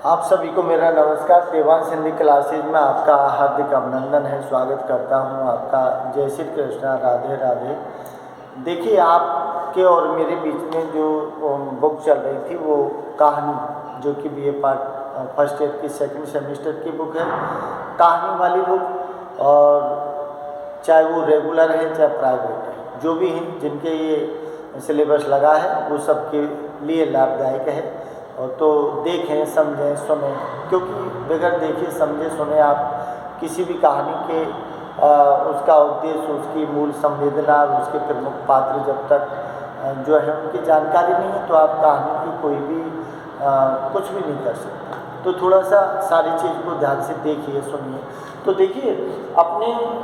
आप सभी को मेरा नमस्कार। देवांश हिंदी क्लासेज में आपका हार्दिक अभिनंदन है, स्वागत करता हूं आपका। जय श्री कृष्णा, राधे राधे। देखिए, आपके और मेरे बीच में जो बुक चल रही थी वो कहानी, जो कि बीए पार्ट फर्स्ट ईयर की सेकंड सेमेस्टर की बुक है, कहानी वाली बुक। और चाहे वो रेगुलर है चाहे प्राइवेट है, जो भी हैं जिनके ये सिलेबस लगा है वो सबके लिए लाभदायक है। और तो देखें, समझें, सुनें, क्योंकि बगैर देखे समझे सुने आप किसी भी कहानी के उसका उद्देश्य, उसकी मूल संवेदना और उसके प्रमुख पात्र जब तक जो है उनकी जानकारी नहीं है तो आप कहानी की कोई भी कुछ भी नहीं कर सकते। तो थोड़ा सा सारी चीज़ को ध्यान से देखिए, सुनिए। तो देखिए,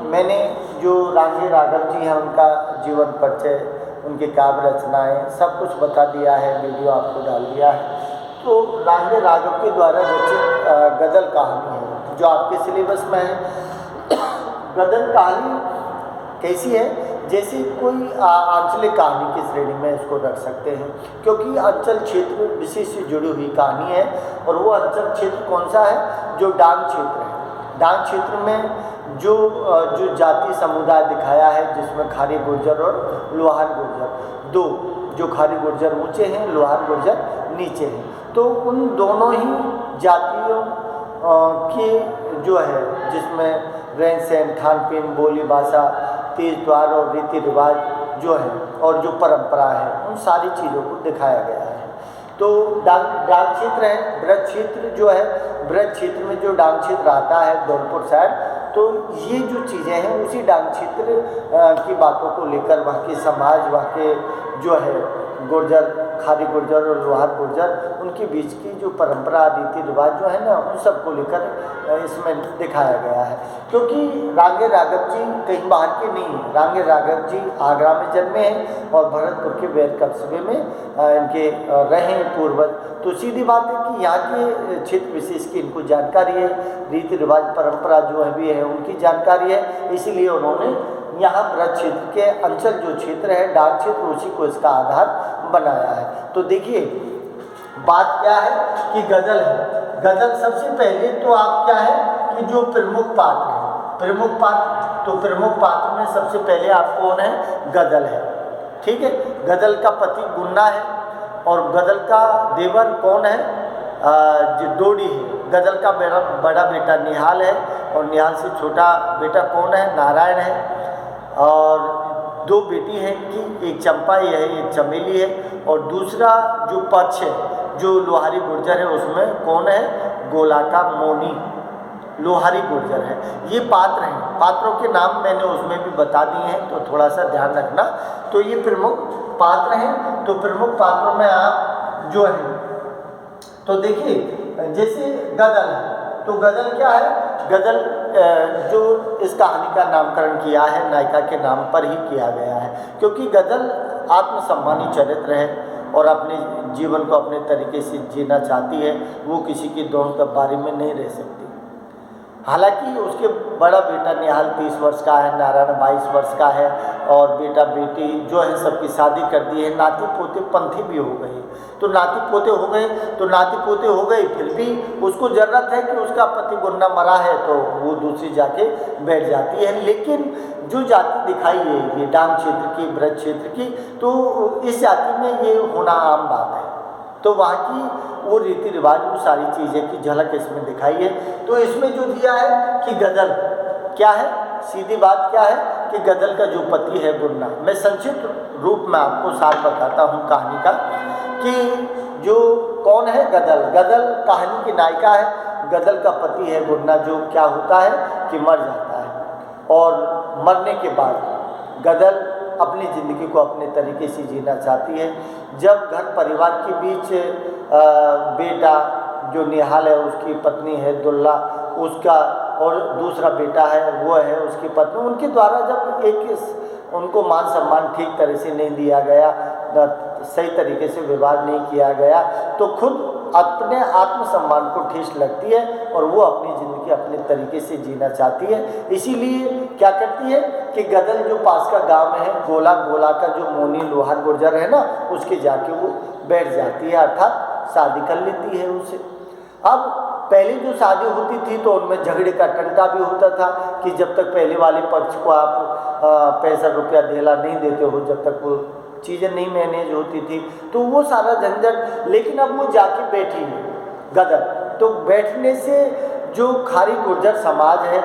मैंने जो रांगे राघव जी हैं उनका जीवन परिचय, उनके काव्य रचनाएँ सब कुछ बता दिया है, वीडियो आपको डाल दिया है। तो रांगे राघव के द्वारा रचित गज़ल कहानी है जो आपके सिलेबस में है। गज़ल कहानी कैसी है? जैसे कोई आंचलिक कहानी की श्रेणी में इसको रख सकते हैं, क्योंकि अंचल क्षेत्र विशेष से जुड़ी हुई कहानी है। और वो अंचल क्षेत्र कौन सा है? जो डांग क्षेत्र है। डांग क्षेत्र में जो जाति समुदाय दिखाया है, जिसमें खारी गुर्जर और लोहार गुर्जर, दो, जो खारी गुर्जर ऊंचे हैं, लोहार गुर्जर नीचे हैं। तो उन दोनों ही जातियों के जो है, जिसमें रहन सहन, खान पीन, बोली भाषा, तीज त्योहार और रीति रिवाज जो है और जो परंपरा है, उन सारी चीज़ों को दिखाया गया है। तो डांग क्षेत्र है। ब्रज क्षेत्र जो है, ब्रज क्षेत्र में जो डांग क्षेत्र आता है धौलपुर साइड, तो ये जो चीज़ें हैं उसी डांग क्षेत्र की बातों को लेकर वहाँ के समाज, वहाँ के जो है गुर्जर, खारी गुर्जर और लोहार गुर्जर, उनके बीच की जो परंपरा, रीति रिवाज जो है ना, उन सब को लेकर इसमें दिखाया गया है। क्योंकि रांगे राघव जी कहीं बाहर के नहीं हैं। रांगे राघव जी आगरा में जन्मे हैं और भरतपुर के वैर कस्बे में इनके रहे पूर्वज। तो सीधी बात है कि यहाँ के क्षेत्र विशेष की इनको जानकारी है, रीति रिवाज, परंपरा जो है भी है उनकी जानकारी है। इसीलिए उन्होंने यहाँ ब्रज क्षेत्र के अंचल जो क्षेत्र है, डांग क्षेत्र, उसी को इसका आधार बनाया है। तो देखिए, बात क्या है कि गज़ल है। गज़ल सबसे पहले तो आप क्या है कि जो प्रमुख पात्र है, प्रमुख पात्र, तो प्रमुख पात्र में सबसे पहले आप कौन है? गज़ल है। ठीक है। गज़ल का पति गुन्ना है और गज़ल का देवर कौन है? जो डोडी है। गज़ल का बड़ा बेटा निहाल है और निहाल से छोटा बेटा कौन है? नारायण है। और दो बेटी हैं इनकी, एक चंपाई है, एक चमेली है। और दूसरा जो पक्ष है, जो लोहारी गुर्जर है, उसमें कौन है? गोला का मोनी लोहारी गुर्जर है। ये पात्र हैं। पात्रों के नाम मैंने उसमें भी बता दिए हैं, तो थोड़ा सा ध्यान रखना। तो ये प्रमुख पात्र हैं। तो प्रमुख पात्रों में आप जो है, तो देखिए, जैसे गज़ल है, तो गज़ल क्या है? गज़ल जो इस कहानी का नामकरण किया है नायिका के नाम पर ही किया गया है, क्योंकि गज़ल आत्मसम्मानी चरित्र है और अपने जीवन को अपने तरीके से जीना चाहती है। वो किसी की दोनों दबारी में नहीं रह सकती। हालांकि उसके बड़ा बेटा निहाल 30 वर्ष का है, नारायण 22 वर्ष का है, और बेटा बेटी जो है सबकी शादी कर दी है। नाती पोते पंथी भी हो गए। तो नाती पोते हो गए, तो नाती पोते हो गए, फिर भी उसको ज़रूरत है कि उसका पति गुन्ना मरा है तो वो दूसरी जाके बैठ जाती है। लेकिन जो जाति दिखाई है ये डांग क्षेत्र की, ब्रज क्षेत्र की, तो इस जाति में ये होना आम बात है। तो वहाँ की वो रीति रिवाज, वो सारी चीज़ें की झलक इसमें दिखाई है। तो इसमें जो दिया है कि गज़ल क्या है, सीधी बात क्या है कि गज़ल का जो पति है गुन्ना। मैं संक्षिप्त रूप में आपको सार बताता हूँ कहानी का कि जो कौन है गज़ल। गज़ल कहानी की नायिका है। गज़ल का पति है गुन्ना, जो क्या होता है कि मर जाता है। और मरने के बाद गज़ल अपनी ज़िंदगी को अपने तरीके से जीना चाहती है। जब घर परिवार के बीच बेटा जो निहाल है, उसकी पत्नी है दुल्ला, उसका और दूसरा बेटा है वो है उसकी पत्नी, उनके द्वारा जब उनको मान सम्मान ठीक तरह से नहीं दिया गया, सही तरीके से व्यवहार नहीं किया गया, तो खुद अपने आत्मसम्मान को ठेस लगती है और वो अपनी ज़िंदगी अपने तरीके से जीना चाहती है। इसीलिए क्या करती है कि गज़ल जो पास का गांव में है, गोला का जो मोनी लोहार गुर्जर है ना, उसके जाके वो बैठ जाती है, अर्थात शादी कर लेती है उससे। अब पहले जो शादी होती थी तो उनमें झगड़े का टंटा भी होता था कि जब तक पहले वाले पक्ष को आप पैसा रुपया देला नहीं देते हो, जब तक वो चीज़ें नहीं मैनेज होती थी, तो वो सारा झंझट। लेकिन अब वो जाके बैठी है गदर, तो बैठने से जो खारी गुर्जर समाज है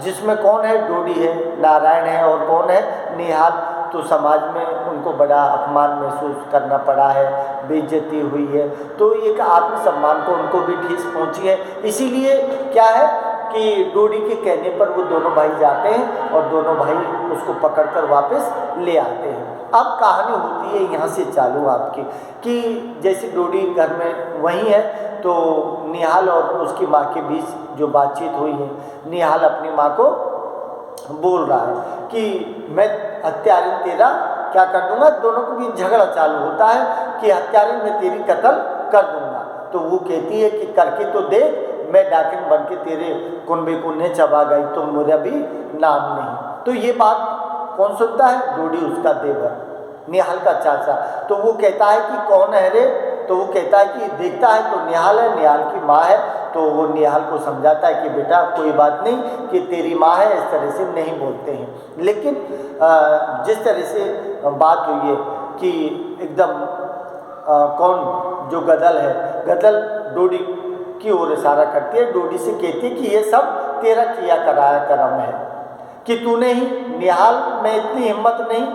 जिसमें कौन है, डोडी है, नारायण है और कौन है, निहाल, तो समाज में उनको बड़ा अपमान महसूस करना पड़ा है, बेइज्जती हुई है, तो एक आत्मसम्मान को उनको भी ठेस पहुंची है। इसीलिए क्या है कि डोडी के कहने पर वो दोनों भाई जाते हैं और दोनों भाई उसको पकड़कर वापस ले आते हैं। अब कहानी होती है यहाँ से चालू आपकी कि जैसे डोडी घर में वहीं है तो निहाल और उसकी माँ के बीच जो बातचीत हुई है, निहाल अपनी माँ को बोल रहा है कि मैं हत्यारिन तेरा क्या कर दूंगा। दोनों के बीच झगड़ा चालू होता है कि हत्यारिन मैं तेरी कत्ल कर दूंगा। तो वो कहती है कि करके तो दे, मैं डाकिन बन के तेरे कुनबे को ने चबा गई तो मेरा भी नाम नहीं। तो ये बात कौन सुनता है, डोडी उसका देवर, निहाल का चाचा। तो वो कहता है कि कौन है रे, तो वो कहता है कि देखता है तो निहाल है, निहाल की माँ है। तो वो निहाल को समझाता है कि बेटा कोई बात नहीं कि तेरी माँ है, इस तरह से नहीं बोलते हैं। लेकिन जिस तरह से बात हुई है कि एकदम कौन जो गदल है, गदल डोडी की ओर इशारा करती है, डोडी से कहती है कि ये सब तेरा किया कराया कर्म है कि तूने ही, निहाल में इतनी हिम्मत नहीं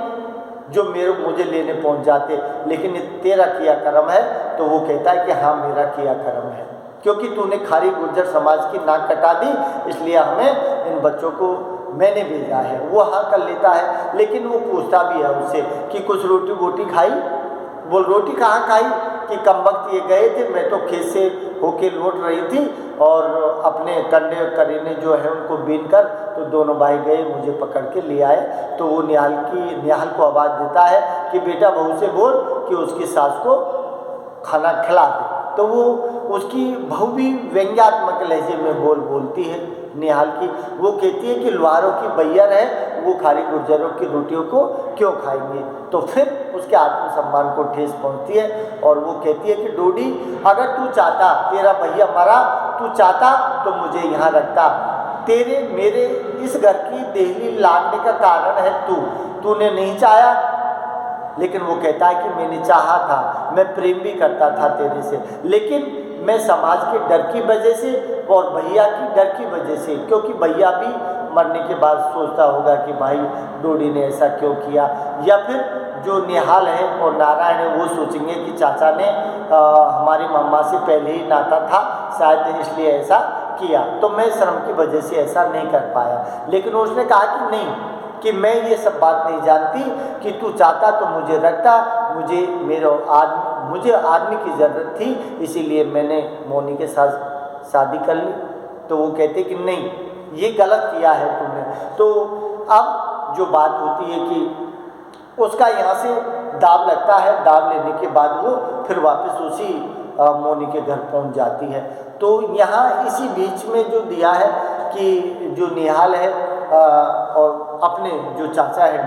जो मुझे लेने पहुंच जाते, लेकिन तेरा किया कर्म है। तो वो कहता है कि हाँ मेरा किया कर्म है, क्योंकि तूने खारी गुर्जर समाज की नाक कटा दी, इसलिए हमें इन बच्चों को मैंने भेजा है। वो हाँ कर लेता है, लेकिन वो पूछता भी है उससे कि कुछ रोटी वोटी खाई। बोल रोटी कहाँ खाई कि कम वक्त ये गए थे, मैं तो खेत से होके लौट रही थी और अपने कंडे करीने जो है उनको बीन कर, तो दोनों भाई गए मुझे पकड़ के ले आए। तो वो निहाल को आवाज़ देता है कि बेटा बहू से बोल कि उसकी सास को खाना खिला दे। तो वो उसकी बहू भी व्यंग्यात्मक लहजे में बोलती है निहाल की। वो कहती है कि लुहारों की बैयर है, वो खारी गुर्जरों की रोटियों को क्यों खाएंगे। तो फिर उसके आत्मसम्मान को ठेस पहुंचती है और वो कहती है कि डोडी अगर तू चाहता, तेरा भैया मरा, तू चाहता तो मुझे यहाँ रखता, तेरे मेरे इस घर की देहली लागने का कारण है तूने नहीं चाहा। लेकिन वो कहता है कि मैंने चाहा था, मैं प्रेम भी करता था तेरे से, लेकिन मैं समाज के डर की वजह से और भैया की डर की वजह से, क्योंकि भैया भी मरने के बाद सोचता होगा कि भाई डोडी ने ऐसा क्यों किया, या फिर जो निहाल है और नारायण है वो सोचेंगे कि चाचा ने हमारी मम्मा से पहले ही नाता था, शायद इसलिए ऐसा किया, तो मैं शर्म की वजह से ऐसा नहीं कर पाया। लेकिन उसने कहा कि नहीं, कि मैं ये सब बात नहीं जानती, कि तू चाहता तो मुझे रखता, मुझे आदमी की ज़रूरत थी, इसीलिए मैंने मोनी के साथ शादी कर ली। तो वो कहते कि नहीं, ये गलत किया है तुमने। तो अब जो बात होती है कि उसका यहाँ से दाव लगता है, दाव लेने के बाद वो फिर वापस उसी मोनी के घर पहुँच जाती है। तो यहाँ इसी बीच में जो दिया है कि जो निहाल है और अपने जो चाचा है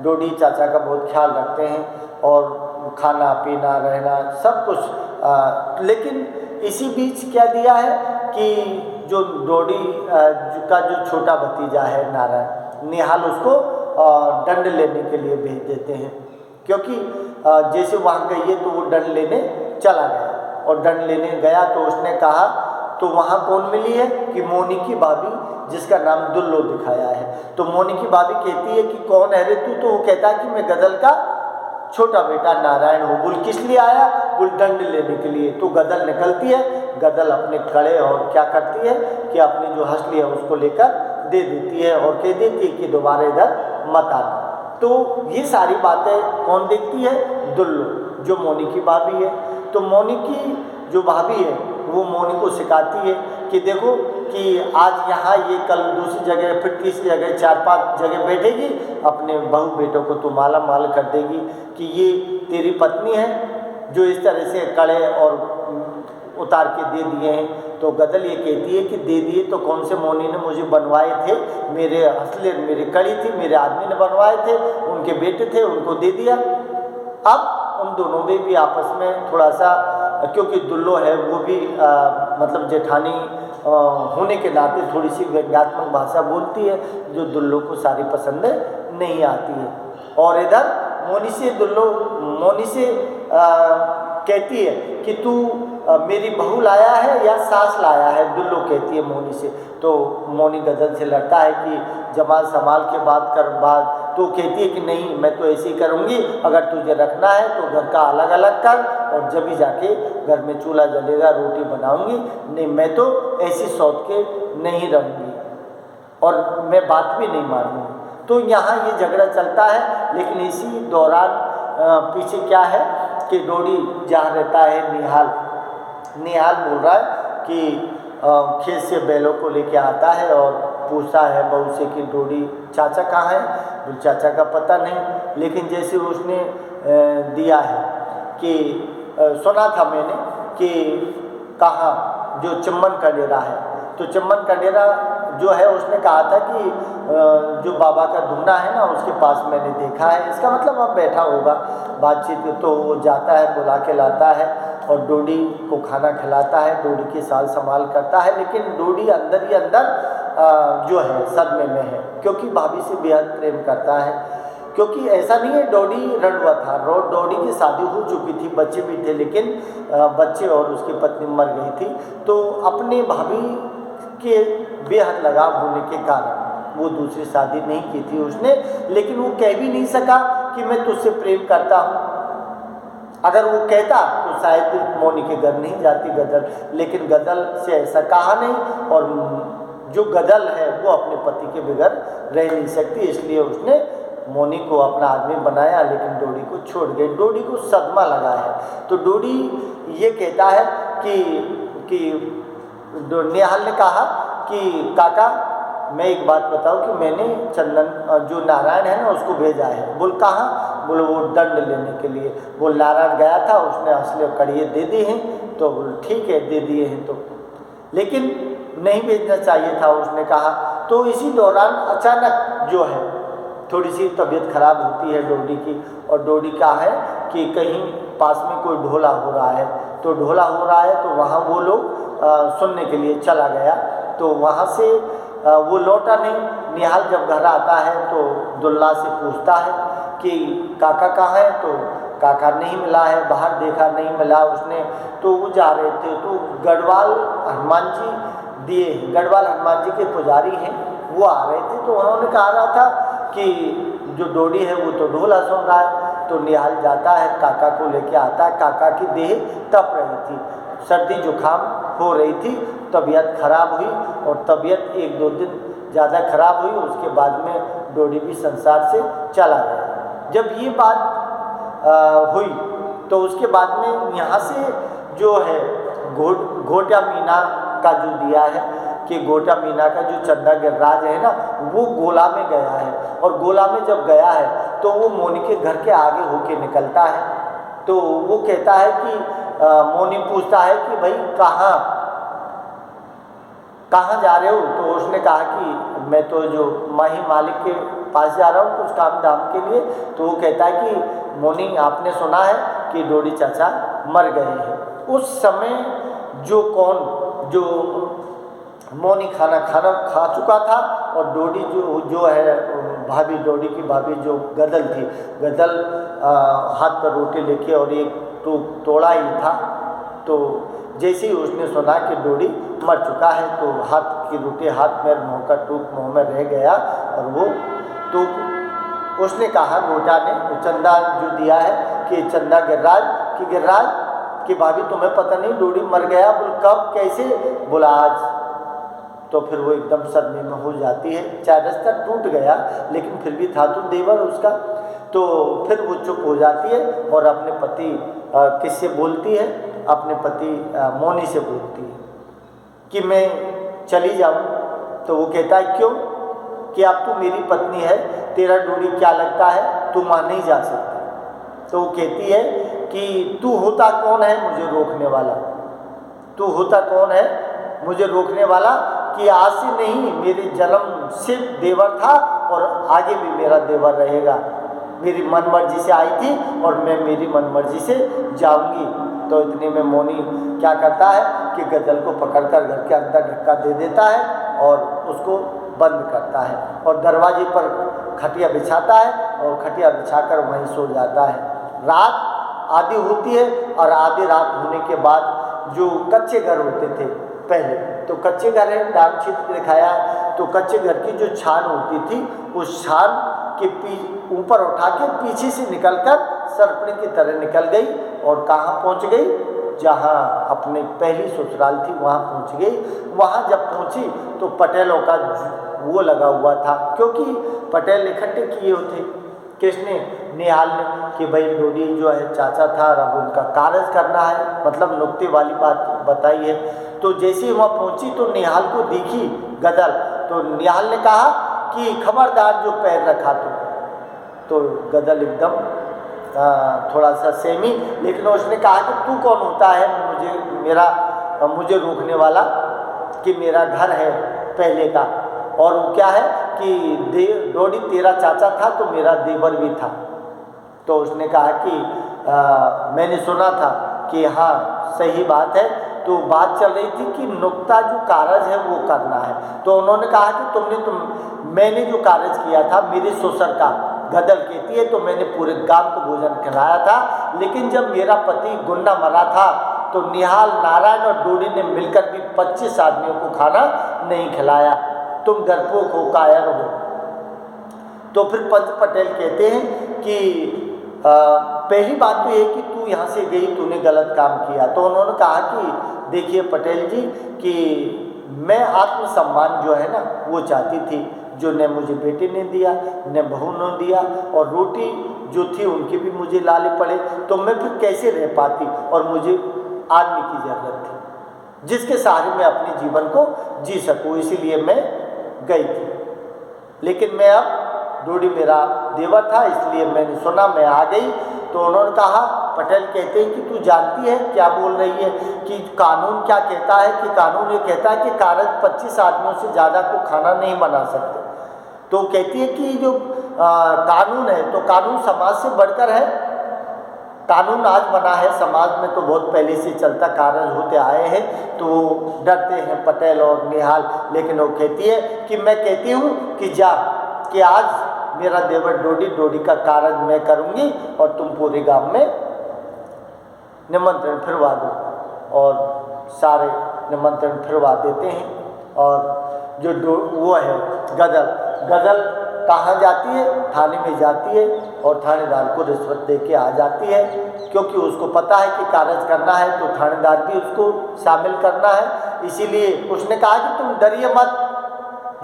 डोडी चाचा का बहुत ख्याल रखते हैं और खाना पीना रहना सब कुछ, लेकिन इसी बीच क्या दिया है कि जो डोडी का जो छोटा भतीजा है नारायण, निहाल उसको दंड लेने के लिए भेज देते हैं, क्योंकि जैसे वहाँ गई है तो वो दंड लेने चला गया और दंड लेने गया तो उसने कहा, तो वहाँ कौन मिली है कि मोनी की भाभी, जिसका नाम दुल्लो दिखाया है। तो मोनी की भाभी कहती है कि कौन है रे तू, तो वो कहता है कि मैं गदल का छोटा बेटा नारायण हूँ। बोल किस लिए आया, बोल दंड लेने के लिए। तो गदल निकलती है, गदल अपने कड़े और क्या करती है कि अपनी जो हंसली है उसको लेकर दे देती है और कह देती है कि दोबारा इधर मत आना। तो ये सारी बातें कौन देखती है, दुल्लो जो मोनी की भाभी है। तो मोनी की जो भाभी है वो मोनी को सिखाती है कि देखो कि आज यहाँ ये, कल दूसरी जगह, फिर तीसरी जगह, 4-5 जगह बैठेगी, अपने बहू बेटों को तो माला माल कर देगी कि ये तेरी पत्नी है जो इस तरह से कड़े और उतार के दे दिए हैं। तो गदल ये कहती है कि दे दिए तो कौन से मोनी ने मुझे बनवाए थे, मेरे हंसले मेरी कड़ी थी, मेरे आदमी ने बनवाए थे, उनके बेटे थे, उनको दे दिया। अब उन दोनों में भी आपस में थोड़ा सा क्योंकि दुल्लो है वो भी मतलब जेठानी होने के नाते थोड़ी सी व्यंग्यात्मक भाषा बोलती है, जो दुल्लो को सारी पसंद नहीं आती है। और इधर मोनी से कहती है कि तू मेरी बहू लाया है या सास लाया है, दुल्लो कहती है मोनी से। तो मोनी गजल से लड़ता है कि जमाल संभाल के बात कर बात। तो कहती है कि नहीं, मैं तो ऐसे ही करूँगी, अगर तुझे रखना है तो घर का अलग अलग कर, और जब भी जाके घर में चूल्हा जलेगा रोटी बनाऊँगी, नहीं मैं तो ऐसी सोच के नहीं रहूँगी और मैं बात भी नहीं मानूँगी। तो यहाँ ये झगड़ा चलता है। लेकिन इसी दौरान पीछे क्या है कि डोडी जहाँ रहता है निहाल बोल रहा है कि खेत से बैलों को लेके आता है और पूछता है बहू से कि डोडी चाचा कहाँ है। बोल चाचा का पता नहीं। लेकिन जैसे उसने दिया है कि सुना था मैंने कि कहाँ जो चम्मन का डेरा है, तो चम्मन का डेरा जो है उसने कहा था कि जो बाबा का धुना है ना उसके पास मैंने देखा है। इसका मतलब अब बैठा होगा बातचीत। तो वो जाता है, बुला के लाता है और डोडी को खाना खिलाता है, डोडी की साल संभाल करता है। लेकिन डोडी अंदर ही अंदर जो है सदमे में है, क्योंकि भाभी से बेहद प्रेम करता है। क्योंकि ऐसा नहीं है डोडी रड़ुआ था, डोडी की शादी हो चुकी थी, बच्चे भी थे, लेकिन बच्चे और उसकी पत्नी मर गई थी। तो अपने भाभी के बेहद लगाव होने के कारण वो दूसरी शादी नहीं की थी उसने। लेकिन वो कह भी नहीं सका कि मैं तुझसे प्रेम करता हूँ। अगर वो कहता तो शायद मोनी के घर नहीं जाती गजल, लेकिन गजल से ऐसा कहा नहीं। और जो गजल है वो अपने पति के बगैर रह नहीं सकती, इसलिए उसने मोनी को अपना आदमी बनाया, लेकिन डोडी को छोड़ गई। डोडी को सदमा लगा है। तो डोडी ये कहता है कि निहाल ने कहा कि काका मैं एक बात बताऊं कि मैंने चंदन जो नारायण है ना उसको भेजा है। बोल कहाँ? बोले वो दंड लेने के लिए। बोल नारायण गया था, उसने असली कड़िए दे दी हैं। तो बोल ठीक है दे दिए हैं तो, लेकिन नहीं भेजना चाहिए था उसने कहा। तो इसी दौरान अचानक जो है थोड़ी सी तबीयत खराब होती है डोडी की। और डोडी का है कि कहीं पास में कोई ढोला हो रहा है, तो ढोला हो रहा है तो वहाँ वो लोग सुनने के लिए चला गया। तो वहाँ से वो लौटा नहीं। निहाल जब घर आता है तो दुल्ला से पूछता है कि काका कहाँ है, तो काका नहीं मिला है, बाहर देखा नहीं मिला उसने। तो वो जा रहे थे तो गढ़वाल हनुमान जी के पुजारी हैं, वो आ रहे थे। तो उन्होंने कहा रहा था कि जो डोडी है वो तो ढोला सुन रहा है। तो निहाल जाता है, काका को लेके आता है। काका की देह तप रही थी, सर्दी जुकाम हो रही थी, तबीयत खराब हुई। और तबीयत 1-2 दिन ज़्यादा खराब हुई, उसके बाद में डोडी भी संसार से चला गया। जब ये बात हुई तो उसके बाद में यहाँ से जो है घोटा मीना का जो दिया है कि घोटा मीना का जो चंदा गिरिराज है ना वो गोला में गया है। और गोला में जब गया है तो वो मोनी के घर के आगे होके निकलता है। तो वो कहता है कि मोनी पूछता है कि भाई कहाँ जा रहे हो। तो उसने कहा कि मैं तो जो माही मालिक के पास जा रहा हूँ कुछ काम धाम के लिए। तो वो कहता है कि मोनी आपने सुना है कि डोडी चाचा मर गए हैं। उस समय जो मोनी खाना खा चुका था और डोडी जो है भाभी, डोडी की भाभी जो गदल थी, गदल हाथ पर रोटी लेके और एक टूक तोड़ा ही था। तो जैसे ही उसने सुना कि डोडी मर चुका है तो हाथ की रोटी हाथ में, मुँह का टूक मुँह में रह गया। और वो तो उसने कहा घोटा ने चंदा जो दिया है कि चंदा गिरिराज कि भाभी तुम्हें पता नहीं डोडी मर गया। बोल कब कैसे? बोला आज। तो फिर वो एकदम सदमे में हो जाती है। चाहे रास्ता टूट गया लेकिन फिर भी था तो देवर उसका। तो फिर वो चुप हो जाती है और अपने पति किससे बोलती है? अपने पति मोनी से बोलती है कि मैं चली जाऊँ। तो वो कहता है क्यों? कि अब तू मेरी पत्नी है, तेरा डोडी क्या लगता है, तू वहाँ नहीं जा सकती। तो वो कहती है कि तू होता कौन है मुझे रोकने वाला? तू होता कौन है मुझे रोकने वाला कि आज से नहीं, मेरे जन्म से देवर था और आगे भी मेरा देवर रहेगा। मेरी मनमर्जी से आई थी और मैं मेरी मनमर्जी से जाऊंगी। तो इतने में मोनी क्या करता है कि गदल को पकड़कर घर के अंदर धक्का दे देता है और उसको बंद करता है और दरवाजे पर खटिया बिछाता है और खटिया बिछाकर वहीं सो जाता है। रात आधी होती है और आधी रात होने के बाद जो कच्चे घर होते थे पहले, तो कच्चे घर है डाक चित्र दिखाया है, तो कच्चे घर की जो छान होती थी उस छान के ऊपर उठा के पीछे से निकलकर सरपणी की तरह निकल गई और कहाँ पहुँच गई, जहाँ अपने पहली ससुराल थी वहाँ पहुँच गई। वहाँ जब पहुँची तो पटेलों का वो लगा हुआ था, क्योंकि पटेल इकट्ठे किए होते किसने, निहाल ने, कि भाई डोडी जो है चाचा था और अब उनका कारज करना है, मतलब नुक्ते वाली बात बताई है। तो जैसे ही वहाँ पहुँची तो निहाल को दिखी गदल, तो निहाल ने कहा कि खबरदार जो पैर रखा तो गदल एकदम थोड़ा सा सेमी, लेकिन उसने कहा कि तू कौन होता है मुझे रोकने वाला, कि मेरा घर है पहले का, और वो क्या है कि डोडी तेरा चाचा था तो मेरा देवर भी था। तो उसने कहा कि मैंने सुना था कि हाँ सही बात है, तो बात चल रही थी कि नुक्ता जो कारज है वो करना है। तो उन्होंने कहा कि मैंने जो कारज किया था मेरे ससुर का, गदल कहती है, तो मैंने पूरे गांव को भोजन खिलाया था, लेकिन जब मेरा पति गुंडा मरा था तो निहाल, नारायण और डोडी ने मिलकर भी 25 आदमियों को खाना नहीं खिलाया, तुम डरपोक हो, कायर हो। तो फिर पंच पटेल कहते हैं कि पहली बात तो ये कि तू यहाँ से गई, तूने गलत काम किया। तो उन्होंने कहा कि देखिए पटेल जी कि मैं आत्मसम्मान जो है ना वो चाहती थी, जो न मुझे बेटे ने दिया न बहू ने दिया, और रोटी जो थी उनकी भी मुझे लाले पड़े, तो मैं फिर कैसे रह पाती, और मुझे आदमी की ज़रूरत थी जिसके सहारे मैं अपने जीवन को जी सकूँ, इसीलिए मैं गई थी। लेकिन मैं अब डोडी मेरा देवर था इसलिए मैंने सुना, मैं आ गई। तो उन्होंने कहा, पटेल कहते हैं कि तू जानती है क्या बोल रही है, कि कानून क्या कहता है, कि कानून ये कहता है कि कारज 25 आदमियों से ज़्यादा को खाना नहीं बना सकते। तो कहती है कि जो कानून है तो कानून समाज से बढ़कर है, कानून आज बना है, समाज में तो बहुत पहले से चलता कारज होते आए हैं, तो डरते हैं पटेल और निहाल। लेकिन वो कहती है कि मैं कहती हूँ कि जा, कि आज मेरा देवर डोडी का कारज मैं करूँगी और तुम पूरे गांव में निमंत्रण फिरवा दो। और सारे निमंत्रण फिरवा देते हैं। और जो वो है गदल कहाँ जाती है, थाने में जाती है और थानेदार को रिश्वत दे के आ जाती है, क्योंकि उसको पता है कि कारज करना है तो थानेदार भी उसको शामिल करना है। इसीलिए उसने कहा कि तुम डरिए मत,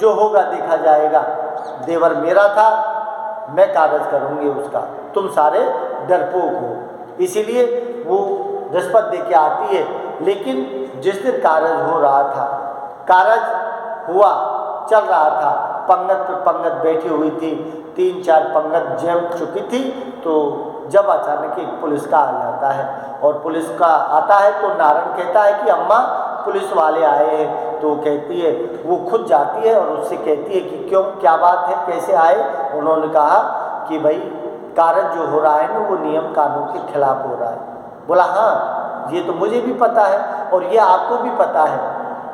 जो होगा देखा जाएगा, देवर मेरा था, मैं कारज करूँगी उसका, तुम सारे डरपोक हो। इसीलिए वो रिश्वत दे के आती है। लेकिन जिस दिन कारज हो रहा था, कारज हुआ चल रहा था, पंगत पे पंगत बैठी हुई थी, 3-4 पंगत जम चुकी थी, तो जब अचानक एक पुलिस का आ जाता है, और पुलिस का आता है तो नारायण कहता है कि अम्मा पुलिस वाले आए हैं। तो कहती है, वो खुद जाती है और उससे कहती है कि क्यों, क्या बात है, कैसे आए। उन्होंने कहा कि भाई कारज जो हो रहा है ना वो नियम कानून के खिलाफ हो रहा है। बोला हाँ ये तो मुझे भी पता है और ये आपको भी पता है,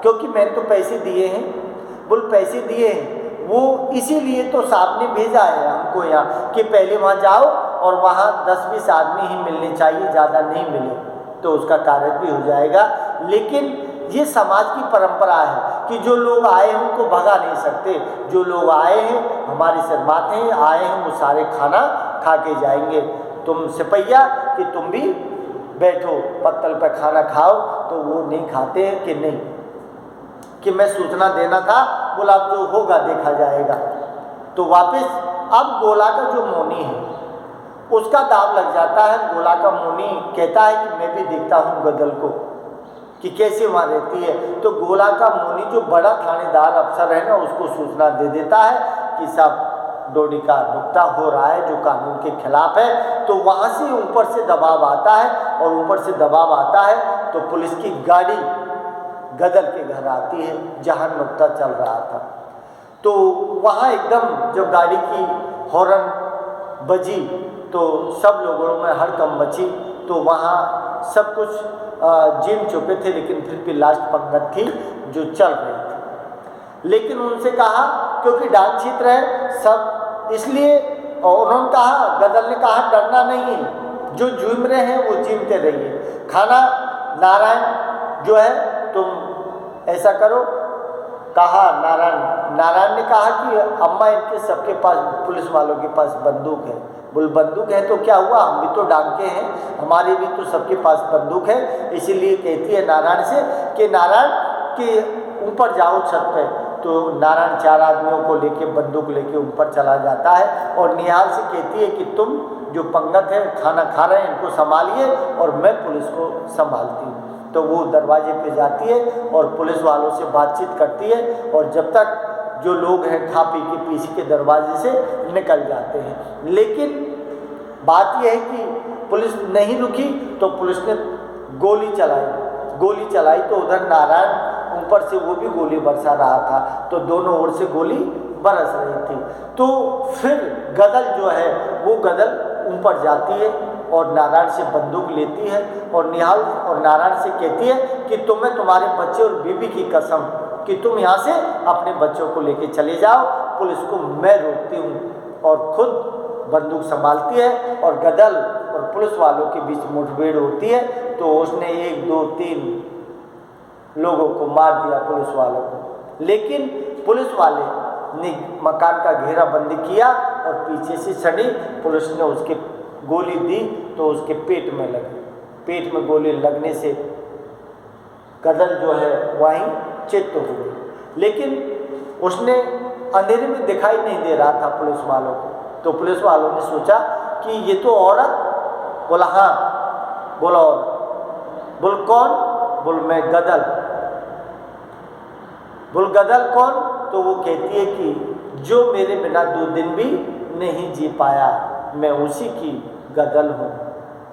क्योंकि मैंने तो पैसे दिए हैं। बोल पैसे दिए हैं, वो इसीलिए तो साहब ने भेजा है हमको यहाँ कि पहले वहाँ जाओ और वहाँ 10-20 आदमी ही मिलने चाहिए, ज़्यादा नहीं मिले तो उसका कार्य भी हो जाएगा। लेकिन ये समाज की परंपरा है कि जो लोग आए हैं उनको भगा नहीं सकते, जो लोग आए हैं हमारे शर्माते हैं, आए हैं वो सारे खाना खा के जाएंगे। तुम सिपहिया कि तुम भी बैठो पत्तल पर खाना खाओ, तो वो नहीं खाते हैं कि नहीं, कि मैं सूचना देना था। बोला अब जो होगा देखा जाएगा। तो वापस अब गोला का जो मोनी है उसका दाव लग जाता है। गोला का मोनी कहता है कि मैं भी देखता हूँ गदल को कि कैसे वहाँ रहती है। तो गोला का मोनी जो बड़ा थानेदार अफसर है ना उसको सूचना दे देता है कि साहब डोडी का नुक्ता हो रहा है जो कानून के खिलाफ है। तो वहाँ से ऊपर से दबाव आता है, और ऊपर से दबाव आता है तो पुलिस की गाड़ी गदल के घर आती है जहाँ नुक्ता चल रहा था। तो वहाँ एकदम जब गाड़ी की हॉर्न बजी तो सब लोगों में हड़कंप मची। तो वहाँ सब कुछ जीत चुके थे, लेकिन फिर भी लास्ट पंगत थी जो चल रही थी। लेकिन उनसे कहा, क्योंकि डाक क्षेत्र है सब, इसलिए उन्होंने कहा, गदल ने कहा डरना नहीं है, जो झूम रहे हैं वो झूमते रहिए, खाना नारायण जो है तुम ऐसा करो। कहा नारायण ने कहा कि अम्मा इनके सबके पास, पुलिस वालों के पास बंदूक है। बोल बंदूक है तो क्या हुआ, हम भी तो डांके हैं, हमारे भी तो सबके पास बंदूक है। इसीलिए कहती है नारायण से कि नारायण के ऊपर जाओ छत पे। तो नारायण 4 आदमियों को लेके बंदूक लेके ऊपर चला जाता है और निहाल से कहती है कि तुम जो पंगत है खाना खा रहे हैं इनको संभालिए और मैं पुलिस को संभालती हूँ। तो वो दरवाजे पे जाती है और पुलिस वालों से बातचीत करती है, और जब तक जो लोग हैं खा पी के पीछे के दरवाजे से निकल जाते हैं। लेकिन बात यह है कि पुलिस नहीं रुकी, तो पुलिस ने गोली चलाई तो उधर नारायण ऊपर से वो भी गोली बरसा रहा था, तो दोनों ओर से गोली बरस रही थी। तो फिर गदल जो है वो गदल ऊपर जाती है और नारायण से बंदूक लेती है और निहाल और नारायण से कहती है कि तुम्हें तुम्हारे बच्चे और बीबी की कसम कि तुम यहाँ से अपने बच्चों को लेके चले जाओ, पुलिस को मैं रोकती हूँ। और खुद बंदूक संभालती है और गदल और पुलिस वालों के बीच मुठभेड़ होती है। तो उसने 1 2 3 लोगों को मार दिया, पुलिस वालों को। लेकिन पुलिस वाले ने मकान का घेराबंदी किया और पीछे से सड़ी पुलिस ने उसके गोली दी तो उसके पेट में लगी। पेट में गोली लगने से गदल जो है वहीं चित्त हो गई। लेकिन उसने अंधेरे में दिखाई नहीं दे रहा था पुलिस वालों को। तो पुलिस वालों ने सोचा कि ये तो औरत। बोला हाँ। बोला औरत। बोल कौन? बोल मैं गदल। बोल गदल कौन? तो वो कहती है कि जो मेरे बिना 2 दिन भी नहीं जी पाया, मैं उसी की गदल हूँ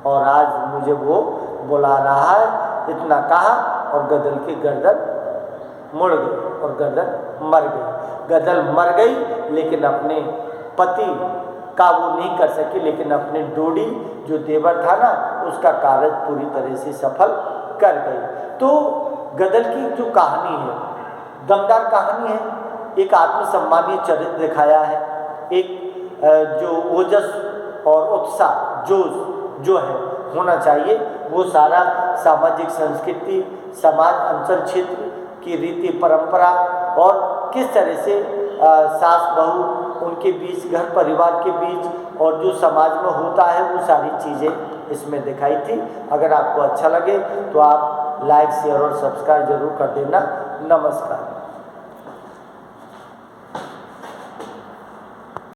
और आज मुझे वो बुला रहा है। इतना कहा और गदल की गर्दन मुड़ गई और गदल मर गई। गदल मर गई लेकिन अपने पति का वो नहीं कर सकी, लेकिन अपने डोडी जो देवर था ना उसका कार्य पूरी तरह से सफल कर गई। तो गदल की जो कहानी है दमदार कहानी है। एक आत्मसम्मानीय चरित्र दिखाया है, एक जो ओजस और उत्साह जोश जो है होना चाहिए वो सारा सामाजिक संस्कृति, समाज अंचल क्षेत्र की रीति परंपरा और किस तरह से सास बहू उनके बीच, घर परिवार के बीच और जो समाज में होता है वो सारी चीज़ें इसमें दिखाई थी। अगर आपको अच्छा लगे तो आप लाइक शेयर और सब्सक्राइब जरूर कर देना। नमस्कार।